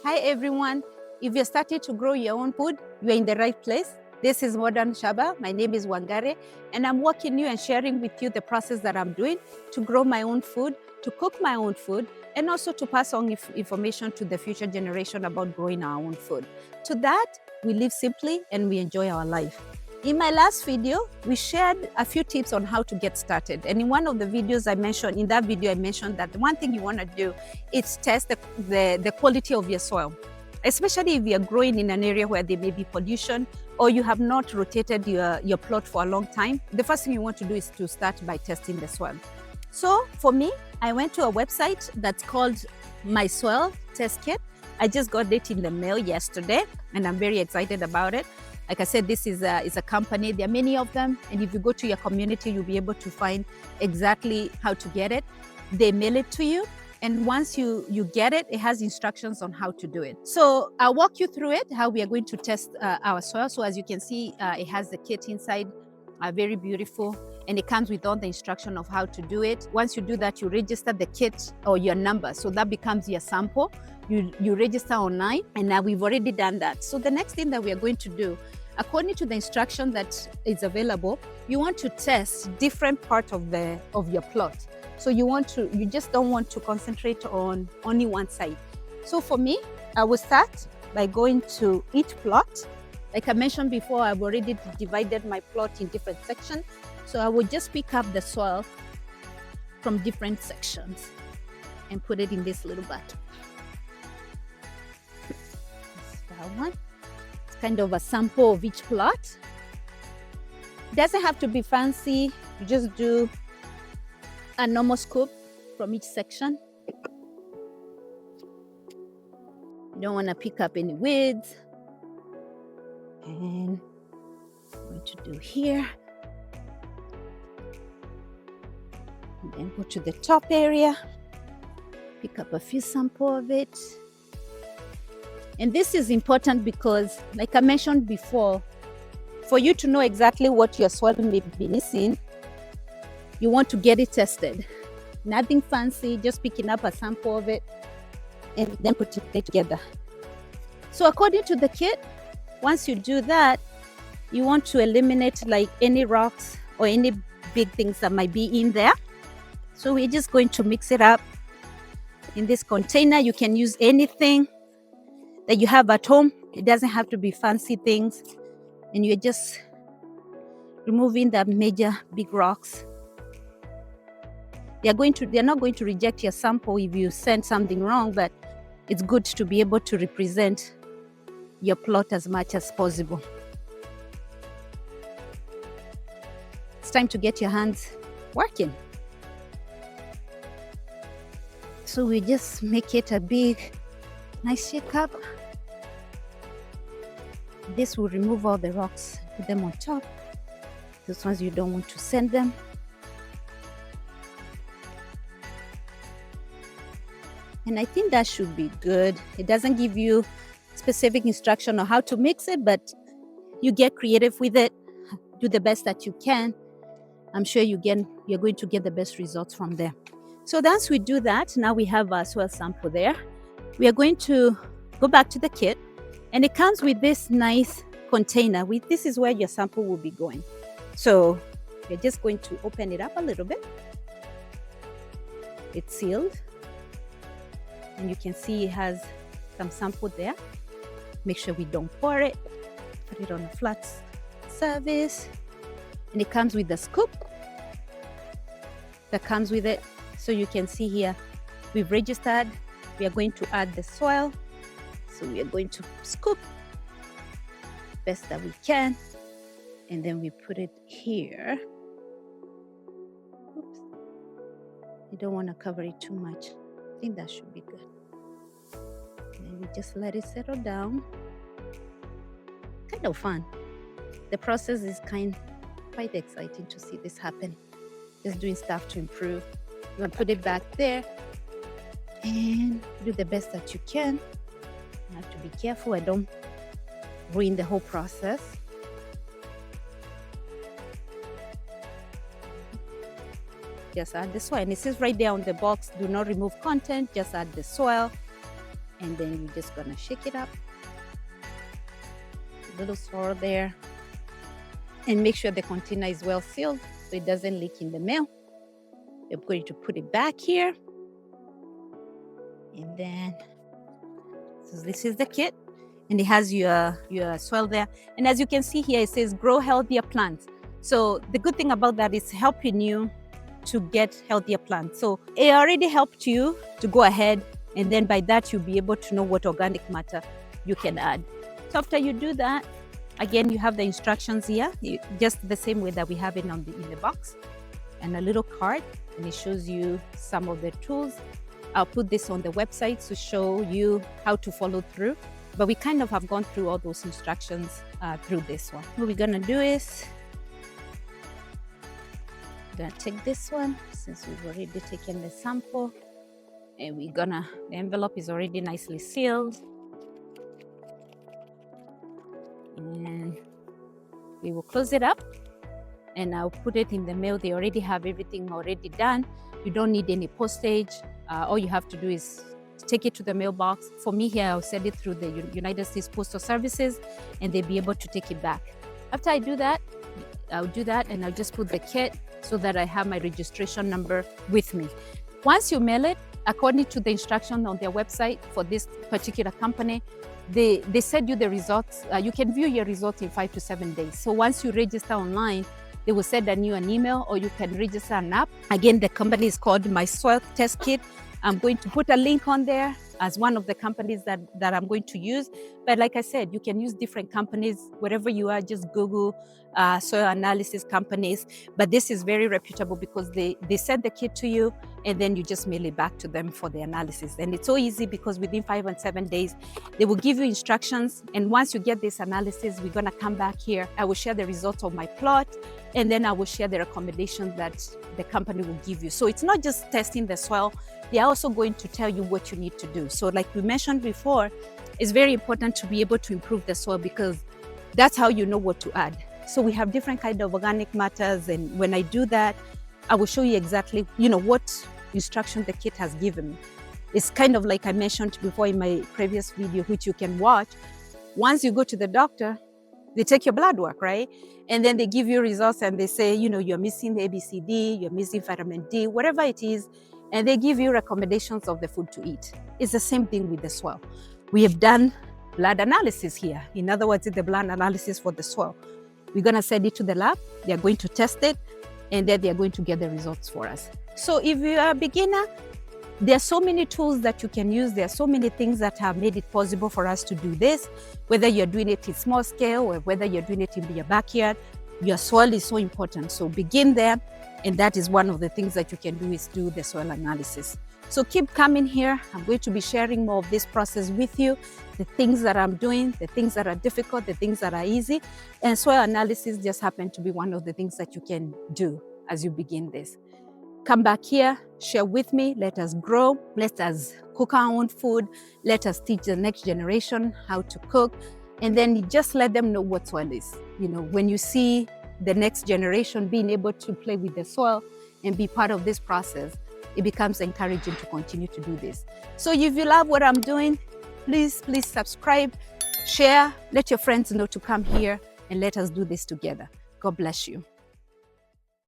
Hi everyone. If you're starting to grow your own food, you're in the right place. This is Modern Shamba. My name is Wangare, and I'm walking you and sharing with you the process that I'm doing to grow my own food, to cook my own food, and also to pass on information to the future generation about growing our own food. To that, we live simply and we enjoy our life. In my last video, we shared a few tips on how to get started. And in one of the videos I mentioned, that the one thing you want to do is test the quality of your soil, especially if you're growing in an area where there may be pollution or you have not rotated your plot for a long time. The first thing you want to do is to start by testing the soil. So for me, I went to a website that's called MySoil Test Kit. I just got it in the mail yesterday and I'm very excited about it. Like I said, this is a company. There are many of them. And if you go to your community, you'll be able to find exactly how to get it. They mail it to you. And once you get it, it has instructions on how to do it. So I'll walk you through it, how we are going to test our soil. So as you can see, it has the kit inside, very beautiful. And it comes with all the instruction of how to do it. Once you do that, you register the kit or your number. So that becomes your sample. You register online, and now we've already done that. So the next thing that we are going to do, according to the instruction that is available, you want to test different parts of your plot. So you just don't want to concentrate on only one side. So for me, I will start by going to each plot. Like I mentioned before, I've already divided my plot in different sections. So I will just pick up the soil from different sections and put it in this little bucket. That one. It's kind of a sample of each plot. It doesn't have to be fancy. You just do a normal scoop from each section. You don't want to pick up any weeds. And I'm going to do here. And then go to the top area. Pick up a few samples of it. And this is important because, like I mentioned before, for you to know exactly what your soil may be missing, you want to get it tested. Nothing fancy, just picking up a sample of it and then putting it together. So according to the kit, once you do that, you want to eliminate like any rocks or any big things that might be in there. So we're just going to mix it up in this container. You can use anything that you have at home. It doesn't have to be fancy things. And you're just removing the major big rocks. They're not going to reject your sample if you send something wrong, but it's good to be able to represent your plot as much as possible. It's time to get your hands working. So we just make it a big, nice shake up. This will remove all the rocks, put them on top. Those ones you don't want to send them. And I think that should be good. It doesn't give you specific instruction on how to mix it, but you get creative with it. Do the best that you can. I'm sure you're going to get the best results from there. So once we do that, now we have our soil sample there. We are going to go back to the kit, and it comes with this nice container. This is where your sample will be going. So we're just going to open it up a little bit. It's sealed. And you can see it has some sample there. Make sure we don't pour it. Put it on a flat surface. And it comes with the scoop that comes with it. So you can see here, we've registered. We are going to add the soil. So we are going to scoop best that we can. And then we put it here. Oops. You don't want to cover it too much. I think that should be good. And we just let it settle down. Kind of fun. The process is quite exciting to see this happen. Just doing stuff to improve. You want to put it back there and do the best that you can. You have to be careful I don't ruin the whole process. Just add the soil. And it says right there on the box, do not remove content, just add the soil. And then you're just gonna shake it up. A little soil there. And make sure the container is well sealed so it doesn't leak in the mail. We're going to put it back here. And then, so this is the kit. And it has your soil there. And as you can see here, it says grow healthier plants. So the good thing about that is helping you to get healthier plants. So it already helped you to go ahead, and then by that you'll be able to know what organic matter you can add. So after you do that, again, you have the instructions here, just the same way that we have it in the box, and a little card, and it shows you some of the tools. I'll put this on the website to show you how to follow through, but we kind of have gone through all those instructions through this one. What we're gonna do is, I'm gonna take this one, since we've already taken the sample, and the envelope is already nicely sealed. And we will close it up, and I'll put it in the mail. They already have everything already done. You don't need any postage. All you have to do is take it to the mailbox. For me here, I'll send it through the United States Postal Services, and they'll be able to take it back. After I do that, I'll do that, and I'll just put the kit so that I have my registration number with me. Once you mail it, according to the instruction on their website for this particular company, they send you the results. You can view your results in 5 to 7 days. So once you register online, they will send you an email, or you can register an app. Again, the company is called MySoil Test Kit. I'm going to put a link on there as one of the companies that I'm going to use. But like I said, you can use different companies wherever you are. Just Google soil analysis companies. But this is very reputable because they send the kit to you, and then you just mail it back to them for the analysis. And it's so easy because within 5 and 7 days, they will give you instructions. And once you get this analysis, we're gonna come back here. I will share the results of my plot, and then I will share the recommendations that the company will give you. So it's not just testing the soil, they are also going to tell you what you need to do. So like we mentioned before, it's very important to be able to improve the soil because that's how you know what to add. So we have different kinds of organic matters, and when I do that, I will show you exactly, what instruction the kit has given me. It's kind of like I mentioned before in my previous video, which you can watch. Once you go to the doctor, they take your blood work, right? And then they give you results, and they say, you're missing ABCD, you're missing vitamin D, whatever it is, and they give you recommendations of the food to eat. It's the same thing with the soil. We have done blood analysis here. In other words, it's the blood analysis for the soil. We're gonna send it to the lab, they're going to test it, and then they're going to get the results for us. So if you are a beginner, there are so many tools that you can use. There are so many things that have made it possible for us to do this, whether you're doing it in small scale or whether you're doing it in your backyard. Your soil is so important. So begin there. And that is one of the things that you can do, is do the soil analysis. So keep coming here. I'm going to be sharing more of this process with you, the things that I'm doing, the things that are difficult, the things that are easy. And soil analysis just happened to be one of the things that you can do as you begin this. Come back here, share with me, let us grow, let us cook our own food, let us teach the next generation how to cook, and then just let them know what soil is. When you see the next generation being able to play with the soil and be part of this process, it becomes encouraging to continue to do this. So if you love what I'm doing, please subscribe, share, let your friends know to come here, and let us do this together. God bless you.